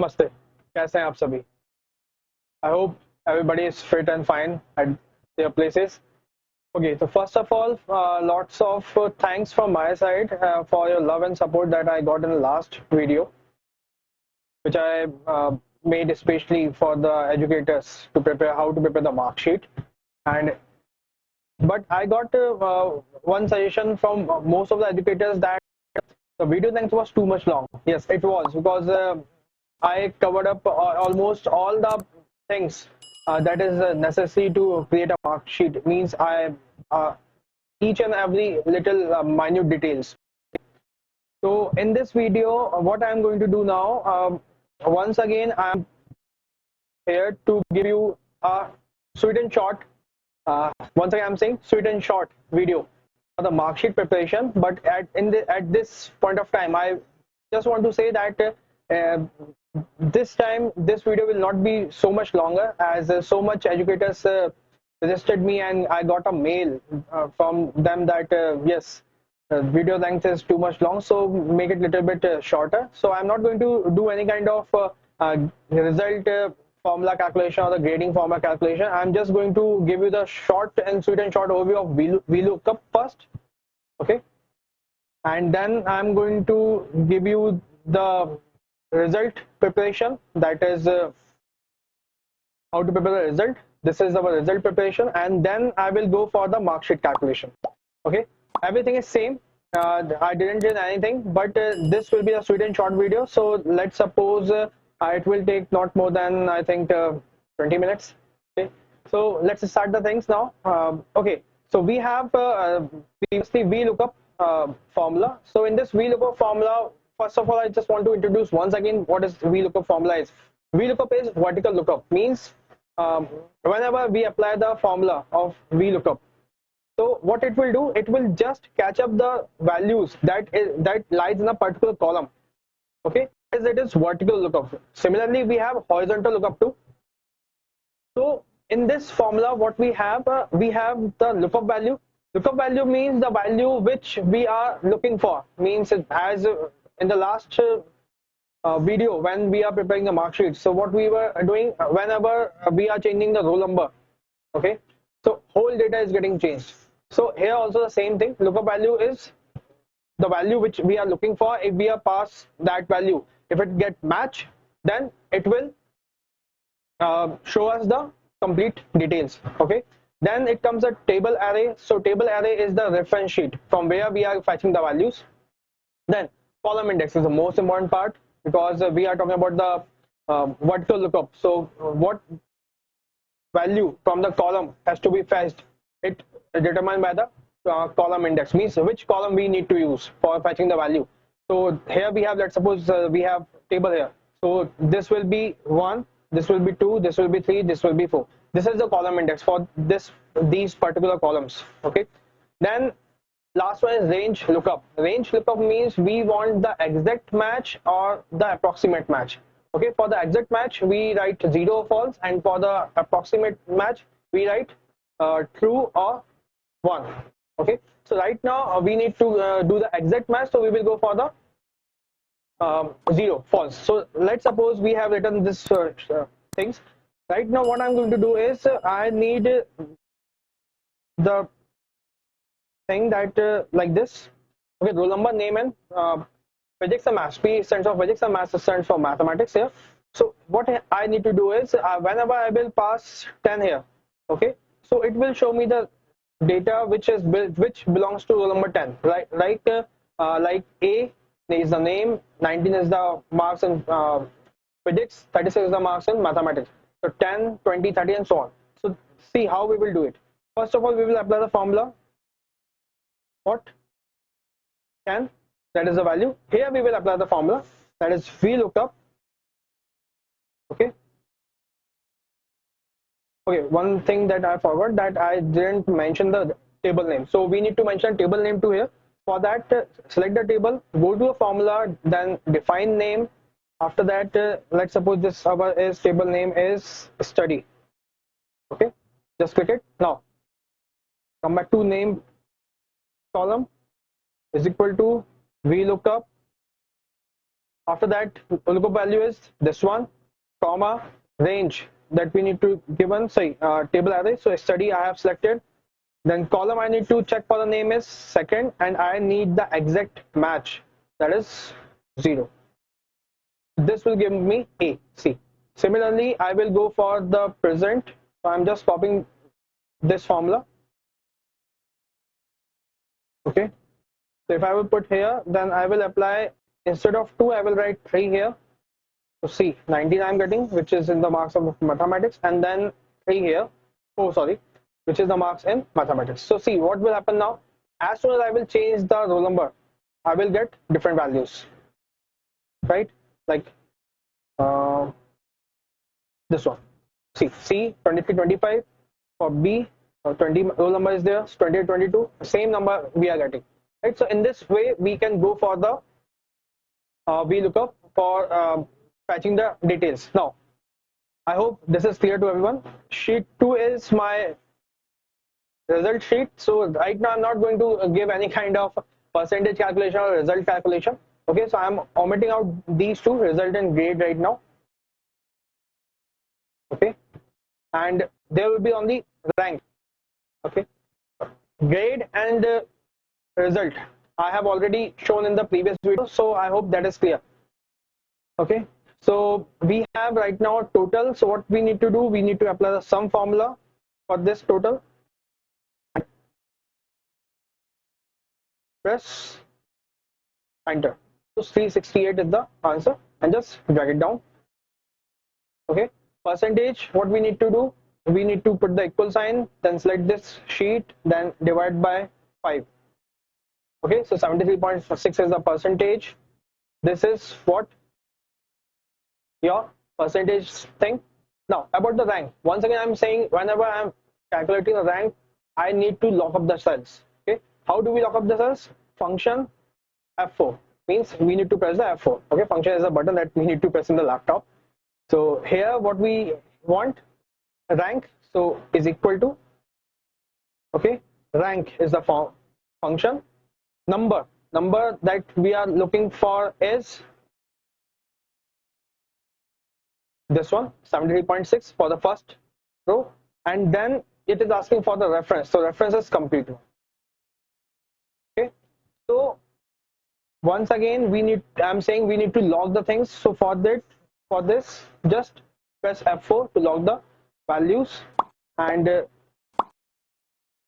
नमस्ते, कैसे हैं आप सभी? I hope everybody is fit and fine at their places. Okay, so first of all, lots of thanks from my side for your love and support that I got in the last video, which I made especially for the educators to prepare how to prepare the mark sheet. And but I got one suggestion from most of the educators that the video length was too much long. Yes, it was because I covered up almost all the things that is necessary to create a mark sheet. Means I each and every little minute details. So in this video, what I'm going to do now, once again, I'm here to give you a sweet and short. Once again, I'm saying sweet and short video for the mark sheet preparation. But at this point of time, I just want to say that this time this video will not be so much longer, as so much educators suggested me, and I got a mail from them that yes, video length is too much long, so make it a little bit shorter. So I'm not going to do any kind of result formula calculation or the grading formula calculation. I'm just going to give you the short and sweet and short overview of VLOOKUP first, okay, and then I'm going to give you the result preparation, that is how to prepare the result. This is our result preparation, and then I will go for the mark sheet calculation. Okay, everything is same. I didn't change anything, but this will be a sweet and short video. So let's suppose it will take not more than, I think, 20 minutes. Okay, so let's start the things now. Okay, so we have previously VLOOKUP formula. So in this VLOOKUP formula, first of all, I just want to introduce once again what is VLOOKUP formula is. VLOOKUP is vertical lookup. Means whenever we apply the formula of VLOOKUP, so what it will do, it will just catch up the values that lies in a particular column. Okay, as it is vertical lookup. Similarly, we have horizontal lookup too. So in this formula, what we have the lookup value. Lookup value means the value which we are looking for. Means as in the last video when we are preparing the mark sheet. So what we were doing, whenever we are changing the roll number, okay, so whole data is getting changed. So here also the same thing. Lookup value is the value which we are looking for. If we are pass that value, if it get match, then it will show us the complete details. Okay, then it comes a table array. So table array is the reference sheet from where we are fetching the values. Then column index is the most important part, because we are talking about the vertical lookup. So what value from the column has to be fetched, it determined by the column index. Means which column we need to use for fetching the value. So here we have, let's suppose we have table here. So this will be 1, this will be 2, this will be 3, this will be 4. This is the column index for these particular columns. Okay, then last one is range lookup. Range lookup means we want the exact match or the approximate match. Okay, for the exact match we write 0 or false, and for the approximate match we write true or 1. Okay, so right now we need to do the exact match, so we will go for the 0 false. So let's suppose we have written this things. Right now what I'm going to do is I need the thing that like this. Okay, roll number, name, and physics and maths. P stands for physics and maths stands for mathematics here. So what I need to do is whenever I will pass 10 here, okay, so it will show me the data which belongs to roll number 10. Right, like A is the name, 19 is the marks in physics, 36 is the marks in mathematics. So 10, 20, 30, and so on. So see how we will do it. First of all, we will apply the formula. What? 10, that is the value. Here we will apply the formula, that is VLOOKUP. Okay. Okay, one thing that I forgot, that I didn't mention the table name. So we need to mention table name too here. For that, select the table, go to a formula, then define name. After that, let's suppose this our is table name is study. Okay, just click it. Now come back to name column is equal to VLOOKUP. After that, lookup value is this one, comma, range that we need to given, say, table array. So study I have selected. Then column I need to check for the name is second, and I need the exact match, that is 0. This will give me A, C. Similarly, I will go for the present. So I'm just copying this formula. Okay. So if I will put here, then I will apply, instead of 2, I will write 3 here. So see, 19 I'm getting, which is in the marks of mathematics, and then 3 here. Oh, sorry, which is the marks in mathematics. So see, what will happen now? As soon as I will change the roll number, I will get different values, right? Like this one. See, C 23, 25 for B, 20 roll number is there, 28, 22, same number we are getting, right? So in this way, we can go for the VLOOKUP for fetching the details. Now, I hope this is clear to everyone. Sheet 2 is my result sheet. So right now I'm not going to give any kind of percentage calculation or result calculation. Okay, so I'm omitting out these two, result and grade right now. Okay, and there will be only rank. Okay, grade and result I have already shown in the previous video, so I hope that is clear. Okay, so we have right now total. So what we need to do, we need to apply the sum formula for this total. Press enter. So 368 is the answer, and just drag it down. Okay, percentage, what we need to do, we need to put the equal sign, then select this sheet, then divide by 5. Okay, so 73.6 is the percentage. This is what your percentage thing. Now about the rank, once again I'm saying, whenever I'm calculating the rank, I need to lock up the cells. Okay, how do we lock up the cells? Function F4 means we need to press the F4. Okay, function is a button that we need to press in the laptop. So here what we want, rank, so is equal to, okay, rank is the function, number that we are looking for is this one, 73.6 for the first row, and then it is asking for the reference. So reference is complete. Okay, so once again I'm saying we need to log the things. So for this just press F4 to log the values, and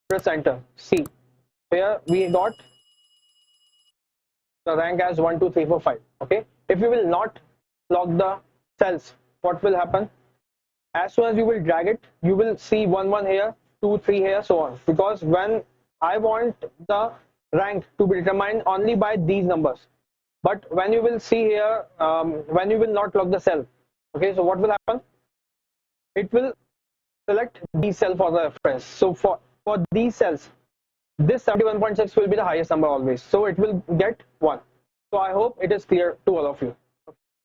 press enter. See, here we got the rank as 1 2 3 4 5. Okay, if you will not log the cells, what will happen? As soon as you will drag it, you will see 1 1 here, 2 3 here, so on, because when I want the rank to be determined only by these numbers, but when you will see here, when you will not log the cell, okay, so what will happen? It will select these cell for the reference. So for these cells, this 71.6 will be the highest number always, so it will get 1. So I hope it is clear to all of you.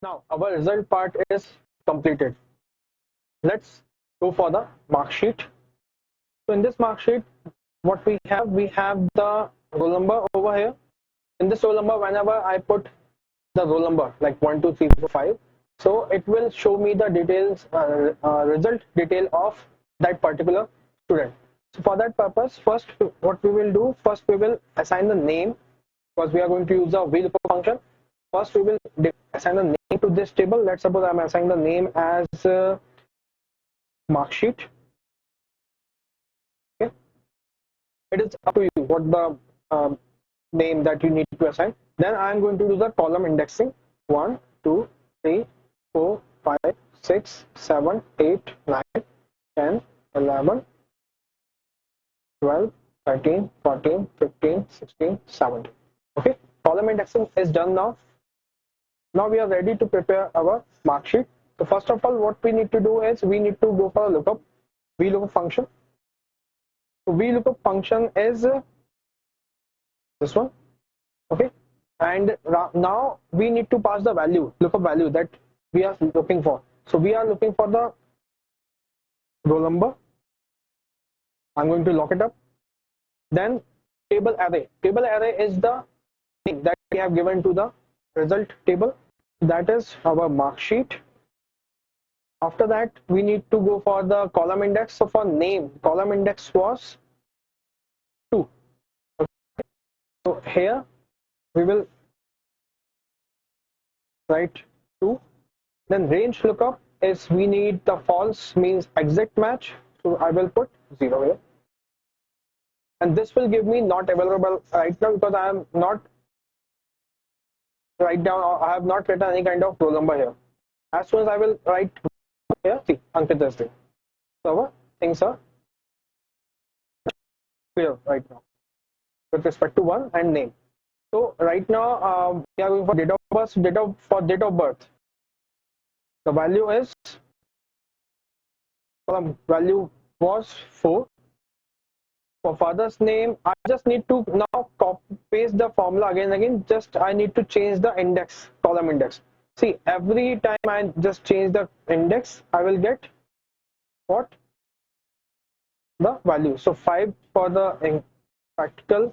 Now our result part is completed. Let's go for the mark sheet. So in this mark sheet, what we have the roll number over here. In this roll number, whenever I put the roll number like 1 2 3 4 5, so it will show me the details, result detail of that particular student. So for that purpose, first what we will do, first we will assign the name, because we are going to use the VLOOKUP function. First we will assign the name to this table. Let's suppose I'm assigning the name as mark sheet. Okay, it is up to you what the name that you need to assign. Then I'm going to do the column indexing, 1 2 3 4 5 6 7 8 9 10 11 12 13 14 15 16 17. Okay, column indexing is done now. Now we are ready to prepare our mark sheet. So first of all, what we need to do is we need to go for a lookup, VLOOKUP function. So VLOOKUP function is this one. Okay, and now we need to pass the value, lookup value that we are looking for. So we are looking for the roll number. I'm going to lock it up. Then table array. Table array is the thing that we have given to the result table. That is our mark sheet. After that, we need to go for the column index. So for name, column index was 2. So here we will write 2. Then range lookup is we need the false means exact match. So I will put 0 here. And this will give me not available right now because I am not write down or I have not written any kind of roll number here. As soon as I will write here, see, Ankit is there. So our things are clear right now with respect to one and name. So right now we are going for date of birth. Date of birth, the value is value was 4. For father's name, I just need to now copy paste the formula again and again. Just I need to change the index, column index. See, every time I just change the index, I will get what? The value. So 5 for the practical,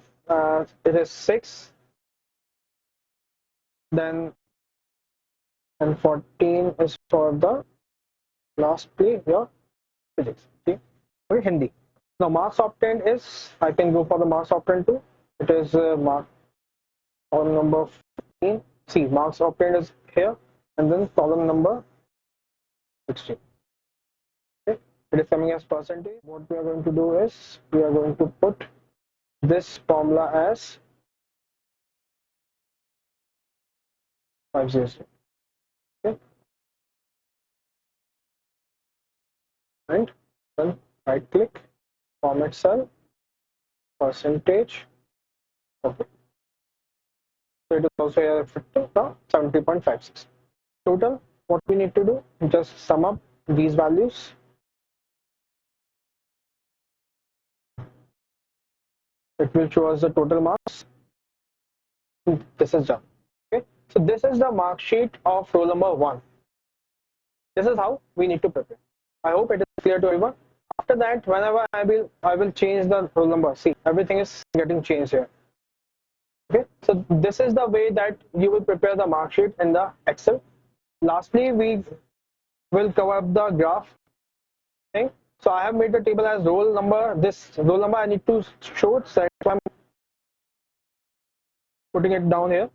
it is 6. Then and 14 is for the lastly your physics. Okay, okay, Hindi. Now marks obtained is, I can go for the marks obtained too. It is mark column number 15. See, marks obtained is here, and then column number 16. Okay, it is coming as percentage. What we are going to do is we are going to put this formula as 500. Okay, and then right click, format cell, percentage. Okay, so it is also here effective now 70.56. Total, what we need to do, just sum up these values. It will show us the total marks. This is done. Okay, so this is the mark sheet of roll number 1. This is how we need to prepare. I hope it is clear to everyone. After that, whenever I will change the roll number. See, everything is getting changed here. Okay, so this is the way that you will prepare the mark sheet in the Excel. Lastly, we will cover up the graph thing. So I have made the table as roll number. This roll number I need to show it, so I'm putting it down here.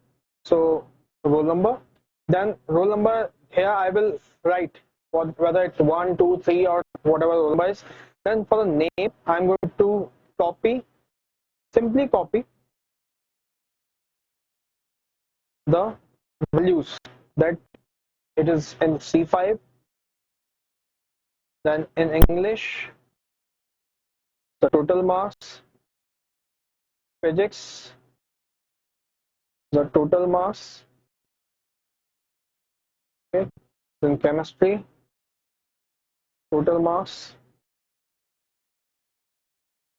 So roll number, then roll number here I will write whether it's 1, 2, 3 or whatever roll number is. Then for the name, I'm going to simply copy the values that it is in C5, then in English, the total marks, physics, the total marks, okay, then chemistry, total marks,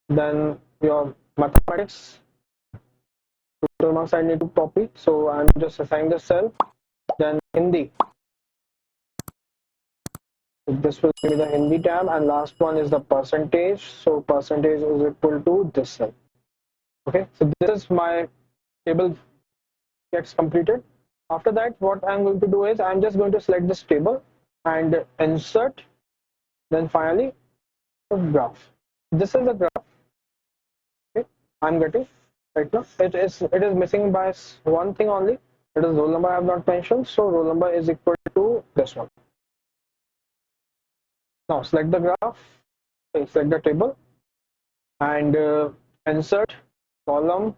then your mathematics, total marks I need to copy, so I'm just assigning the cell. Then Hindi, this will be the Hindi tab, and last one is the percentage, so percentage is equal to this cell. Okay, so this is my table gets completed. After that, what I'm going to do is I'm just going to select this table and insert, then finally the graph. This is the graph. Okay, I'm getting right now. It is missing by one thing only. It is roll number I have not mentioned. So roll number is equal to this one. Now select the graph, select the table, and insert column.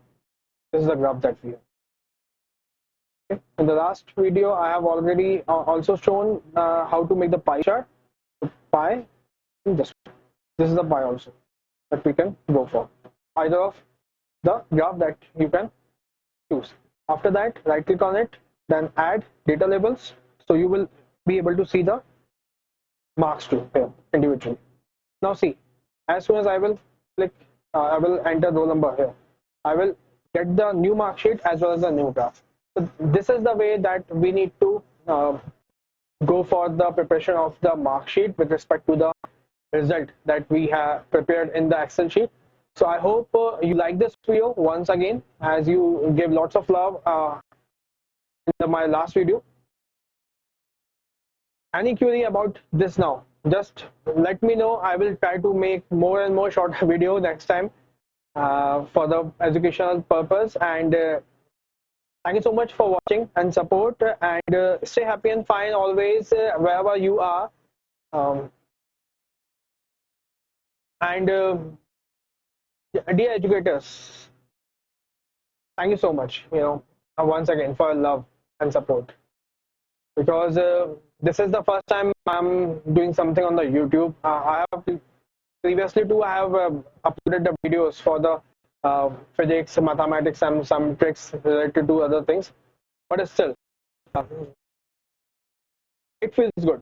This is the graph that we have. Okay. In the last video, I have already also shown how to make the pie chart. The pie in this one. This is the pie also that we can go for. Either of the graph that you can choose. After that, right click on it, then add data labels. So you will be able to see the marks too here individually. Now see, as soon as I will click, I will enter roll number here. I will get the new mark sheet as well as the new graph. So this is the way that we need to go for the preparation of the mark sheet with respect to the result that we have prepared in the Excel sheet. So I hope you like this video once again, as you give lots of love in my last video. any query about this now, just let me know. I will try to make more and more short video next time for the educational purpose. And thank you so much for watching and support. And stay happy and fine always wherever you are. Um, and dear educators, thank you so much. Once again for your love and support. Because this is the first time I'm doing something on the YouTube. I have previously too. I have uploaded the videos for the physics, mathematics, and some tricks related to other things. But still, uh, it feels good,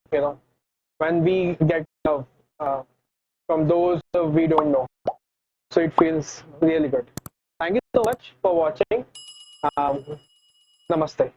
when we get love from those we don't know. So it feels really good. Thank you so much for watching. Um, Namaste.